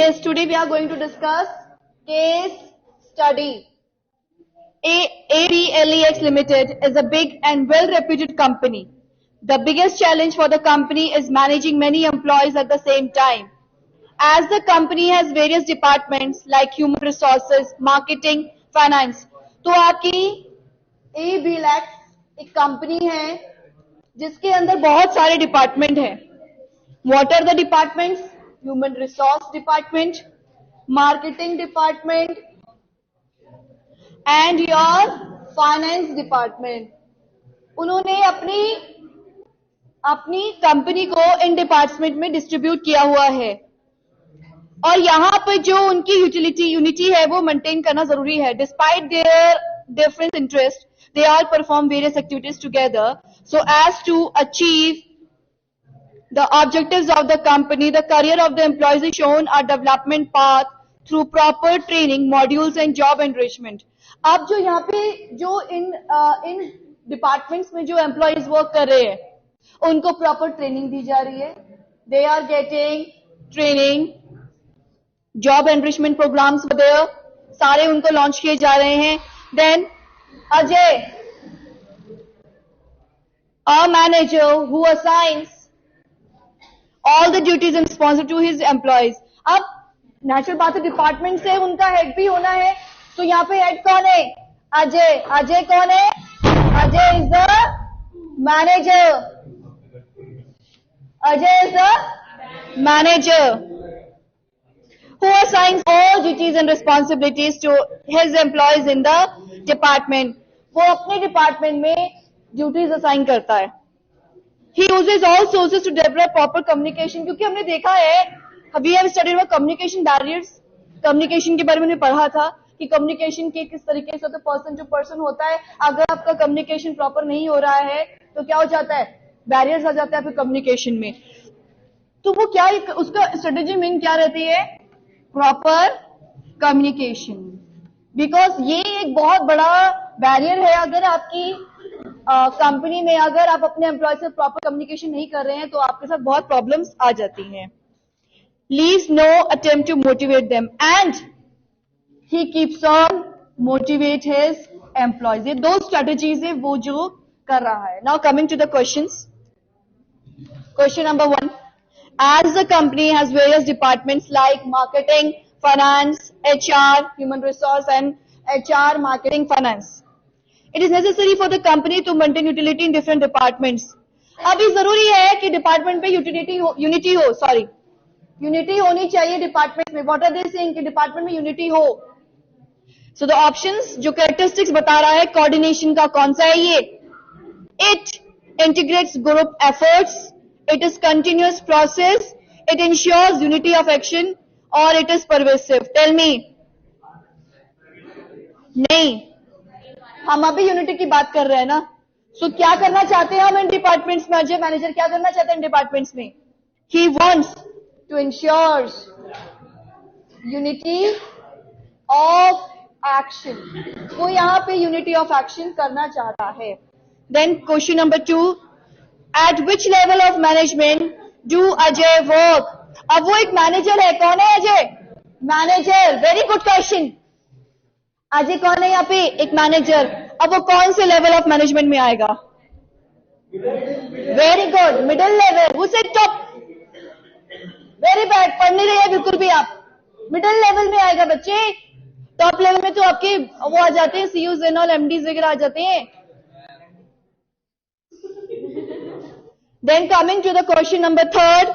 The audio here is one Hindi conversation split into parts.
Yes, today we are going to discuss case study. ABLEX Limited is a big and well-reputed company. The biggest challenge for the company is managing many employees at the same time. As the company has various departments like human resources, marketing, finance. तो आपकी ABLEX एक कंपनी है जिसके अंदर बहुत सारे डिपार्टमेंट हैं. What are the departments? Human resource department, marketing department, and your finance department. उन्होंने अपनी कंपनी को इन डिपार्टमेंट में डिस्ट्रीब्यूट किया हुआ है और यहाँ पर जो उनकी यूनिटी है वो मेंटेन करना जरूरी है. Despite their different interest they all perform various activities together so as to achieve the objectives of the company. The career of the employees is shown a development path through proper training, modules and job enrichment. अब जो यहाँ पे जो इन डिपार्टमेंट्स में जो एम्प्लॉयज वर्क कर रहे हैं उनको प्रॉपर ट्रेनिंग दी जा रही है. They are getting training, job enrichment programs वगैरह सारे उनको लॉन्च किए जा रहे हैं. Then Ajay, a manager who assigns all the duties and responsibilities to his employees. अब नेचुरल बात है डिपार्टमेंट से उनका हेड भी होना है. तो यहाँ पे हेड कौन है? अजय. अजय कौन है? Ajay is the manager. Ajay is the manager who assigns all duties and responsibilities to his employees in the department. वो अपने डिपार्टमेंट में ड्यूटीज असाइन करता है. He uses all sources to develop proper communication. क्योंकि हमने देखा है, we have studied about communication barriers. Communication के बारे में पढ़ा था कि कम्युनिकेशन के किस तरीके से तो पर्सन टू पर्सन होता है. अगर आपका कम्युनिकेशन प्रॉपर नहीं हो रहा है तो क्या हो जाता है? बैरियर्स आ जाता है फिर कम्युनिकेशन में. तो वो क्या उसका स्ट्रेटेजी मेन क्या रहती है? Proper communication. बिकॉज ये एक बहुत बड़ा बैरियर है. अगर आपकी कंपनी में अगर आप अपने एम्प्लॉय से प्रॉपर कम्युनिकेशन नहीं कर रहे हैं तो आपके साथ बहुत प्रॉब्लम्स आ जाती हैं. Leaves no attempt to motivate them and he keeps on motivate his employees. ये दो स्ट्रेटेजीज है वो जो कर रहा है. Now coming to the questions. Question number 1. As the company has various departments like marketing, finance, HR, human resource and HR, marketing, finance. It is necessary for the company to maintain utility in different departments. अभी जरूरी है कि डिपार्टमेंट पे यूनिटी होनी चाहिए डिपार्टमेंट में. What are they saying कि डिपार्टमेंट में यूनिटी हो. So the options जो कैरेक्टरिस्टिक्स बता रहा है कोऑर्डिनेशन का कौन सा है ये? It integrates group efforts. It is continuous process. It ensures unity of action or it is pervasive. Tell me. नहीं, हम अभी यूनिटी की बात कर रहे हैं ना. सो क्या करना चाहते हैं हम इन डिपार्टमेंट्स में? अजय मैनेजर क्या करना चाहते हैं इन डिपार्टमेंट्स में? He wants to ensure unity of action. वो यहाँ पे unity of action करना चाहता है. Then question number 2. At which level of management do Ajay work? अब वो एक मैनेजर है. कौन है Ajay? Manager. Very good question. Ajay कौन है यहाँ पे? एक मैनेजर. अब वो कौन से लेवल ऑफ मैनेजमेंट में आएगा? Very good, middle level. वो से टॉप. वेरी बैड, पढ़ नहीं रही है बिल्कुल भी आप. मिडिल लेवल में आएगा बच्चे. टॉप लेवल में तो आपके वो आ जाते हैं सीयूज एंड ऑल, एमडीज वगैरह आ जाते हैं. Then coming to the question number 3.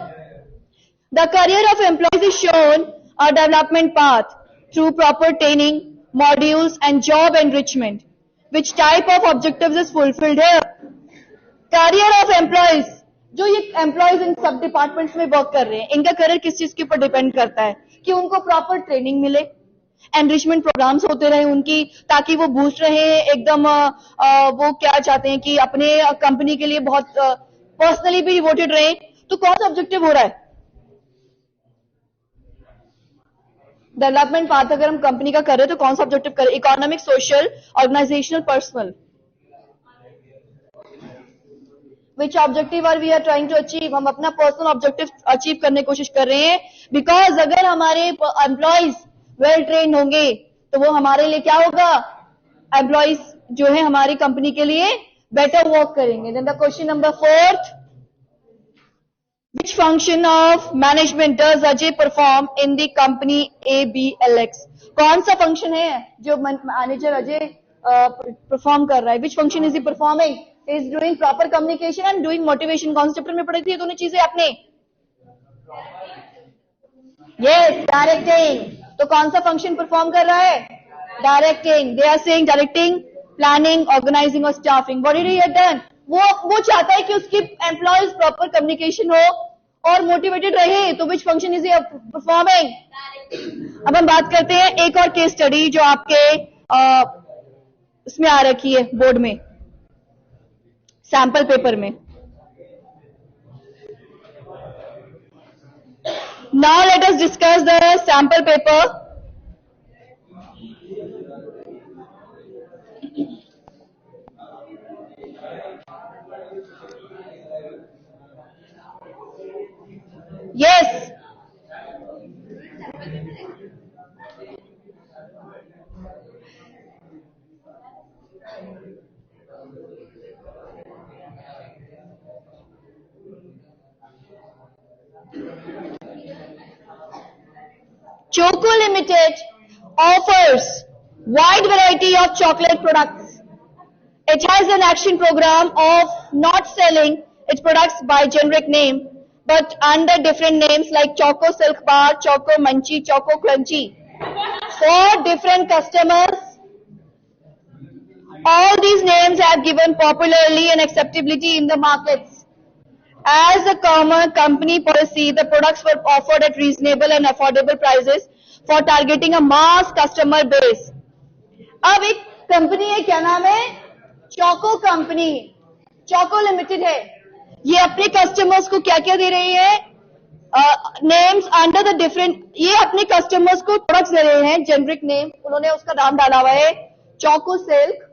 The career of employees is shown a development path through proper training, modules and job enrichment. Which type of objectives is fulfilled here? Career of employees, जो ये employees इन सब डिपार्टमेंट्स में वर्क कर रहे हैं, इनका करियर किस चीज के ऊपर डिपेंड करता है? कि उनको प्रॉपर ट्रेनिंग मिले, एनरिचमेंट प्रोग्राम्स होते रहे उनकी, ताकि वो बूस्ट रहे एकदम. वो क्या चाहते हैं कि अपने कंपनी के लिए बहुत पर्सनली भी डिवोटेड रहे. तो कौन सा ऑब्जेक्टिव हो रहा है? डेवलपमेंट पाथ अगर हम कंपनी का कर रहे हैं तो कौन सा ऑब्जेक्टिव करें? Economic, social, organisational, personal. Which objective are we are trying to achieve, हम अपना पर्सनल ऑब्जेक्टिव अचीव करने की कोशिश कर रहे हैं। बिकॉज अगर हमारे एम्प्लॉयज वेल ट्रेन होंगे तो वो हमारे लिए क्या होगा, एम्प्लॉयज जो है हमारी कंपनी के लिए बेटर वर्क करेंगे। Then the question number 4, which function of management does Ajay perform in the company ABLX? कौन सा फंक्शन है जो मैनेजर अजय परफॉर्म कर रहा है? Which function is he performing? Is doing proper communication and doing motivation. कौन से चैप्टर में पढ़ी थी दोनों चीजें आपने? Yes, directing. तो कौन सा फंक्शन परफॉर्म कर रहा है? Directing. They are saying directing, planning, organising और staffing. What did he have done? वो चाहता है कि उसकी एम्प्लॉयज प्रॉपर कम्युनिकेशन हो और मोटिवेटेड रहे। तो विच फंक्शन इज ही परफॉर्मिंग? अब हम बात करते हैं एक और केस स्टडी जो आपके इसमें आ रखी है बोर्ड में, सैंपल पेपर में। Now let us discuss the sample paper. Yes, Choco Limited offers wide variety of chocolate products. It has an action program of not selling its products by generic name, but under different names like Choco Silk Bar, Choco Munchie, Choco Crunchy. For different customers, all these names have given popularity and acceptability in the markets. As a common company policy, the products were offered at reasonable and affordable prices for targeting a mass customer base. अब एक कंपनी है, क्या नाम है? चोको कंपनी, चोको लिमिटेड है। ये अपने कस्टमर्स को क्या क्या दे रही है? नेम्स अंडर द डिफरेंट, ये अपने कस्टमर्स को प्रोडक्ट्स दे रहे हैं जेनरिक नेम, उन्होंने उसका नाम डाला हुआ है choco silk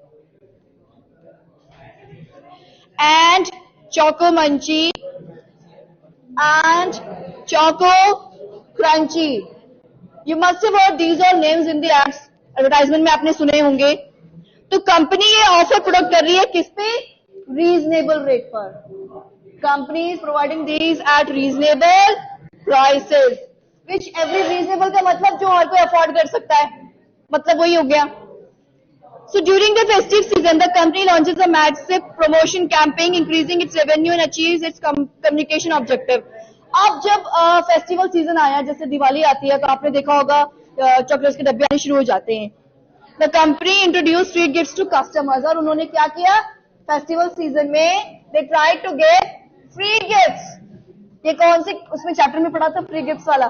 and Choco Munchie and Choco Crunchy. You must have heard these all names in the ads. Advertisement में आपने सुने होंगे। तो कंपनी ये ऑफर प्रोडक्ट कर रही है किस पे? रीजनेबल रेट पर। Company is providing these eight reasonable prices, which every reasonable का मतलब जो हर कोई अफोर्ड कर सकता है, मतलब वही हो गया। So during the festive season, the company launches a massive promotion campaign, increasing its revenue and achieves its communication objective. अब जब फेस्टिवल सीजन आया, जैसे दिवाली आती है, तो आपने देखा होगा चॉकलेट्स के डब्बे आने शुरू हो जाते हैं। The company introduced free gifts to customers, और उन्होंने क्या किया फेस्टिवल सीजन में? They tried to give free gifts. ये कौन से उसमें चैप्टर में पढ़ा था फ्री गिफ्ट्स वाला?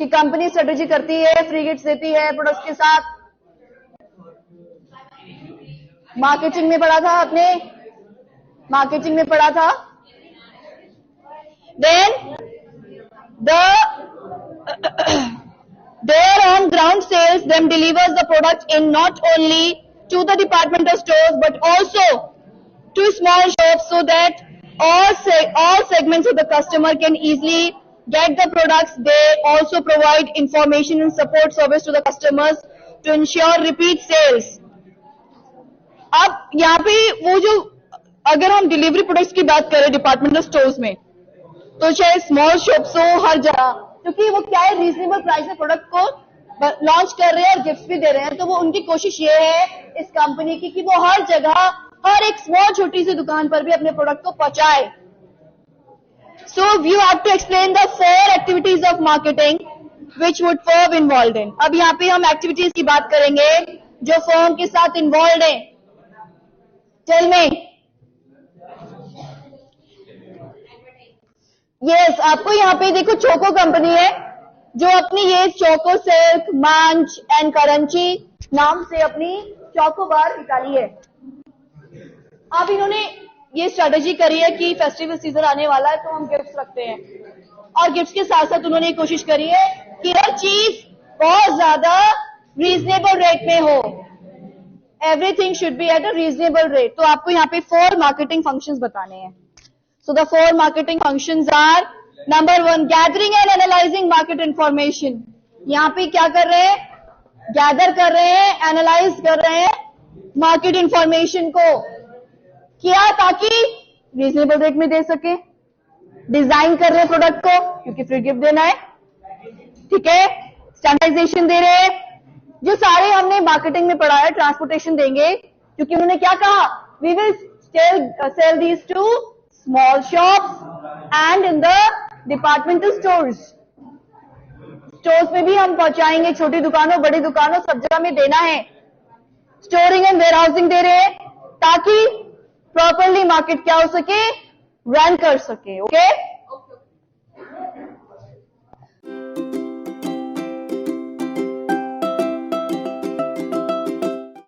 कि कंपनी स्ट्रेटेजी करती है, फ्री गिफ्ट्स देती है प्रोडक्ट्स के साथ। मार्केटिंग में पढ़ा था आपने, मार्केटिंग में पढ़ा था। Then their on ground sales them delivers the product in not only to the departmental stores but also to small shops, so that all segments of the customer can easily get the products. They also provide information and support service to the customers to ensure repeat sales. अब यहाँ पे वो जो अगर हम डिलीवरी प्रोडक्ट्स की बात करें डिपार्टमेंटल स्टोर्स में, तो चाहे स्मॉल शॉप्स हो, हर जगह, क्योंकि वो क्या है रीजनेबल प्राइस में प्रोडक्ट को लॉन्च कर रहे हैं और गिफ्ट भी दे रहे हैं। तो वो उनकी कोशिश ये है इस कंपनी की कि वो हर जगह, हर एक स्मॉल छोटी सी दुकान पर भी अपने प्रोडक्ट को पहुंचाए। So you have to explain the 4 activities of marketing which would firm involve in. अब यहाँ पे हम एक्टिविटीज की बात करेंगे जो फर्म के साथ इन्वॉल्व है। Tell me. यस, आपको यहाँ पे देखो चोको कंपनी है जो अपनी ये चोको सिल्क, मंच एंड करंची नाम से अपनी चोको बार निकाली है। अब इन्होंने ये स्ट्रेटेजी करी है कि फेस्टिवल सीजन आने वाला है तो हम गिफ्ट्स रखते हैं, और गिफ्ट्स के साथ साथ उन्होंने कोशिश करी है कि हर चीज बहुत ज्यादा रीजनेबल रेट में हो। everything should be at a reasonable rate. तो आपको यहाँ पे 4 marketing functions बताने हैं. So the 4 marketing functions are, number 1, gathering and analyzing market information. यहाँ पे क्या कर रहे हैं? गैदर कर रहे हैं, एनालाइज कर रहे हैं मार्केट इंफॉर्मेशन को, क्या ताकि रीजनेबल रेट में दे सके. डिजाइन कर रहे हैं प्रोडक्ट को क्योंकि फ्री गिफ्ट देना है, ठीक है. स्टैंडर्डाइजेशन दे रहे हैं, जो सारे हमने मार्केटिंग में पढ़ा है. ट्रांसपोर्टेशन देंगे क्योंकि उन्होंने क्या कहा, we will sell these to small shops and in the departmental stores. Stores में भी हम पहुंचाएंगे, छोटी दुकानों बड़ी दुकानों सब जगह में देना है. स्टोरिंग एंड वेयर हाउसिंग दे रहे हैं ताकि प्रॉपरली मार्केट क्या हो सके, रन कर सके. ओके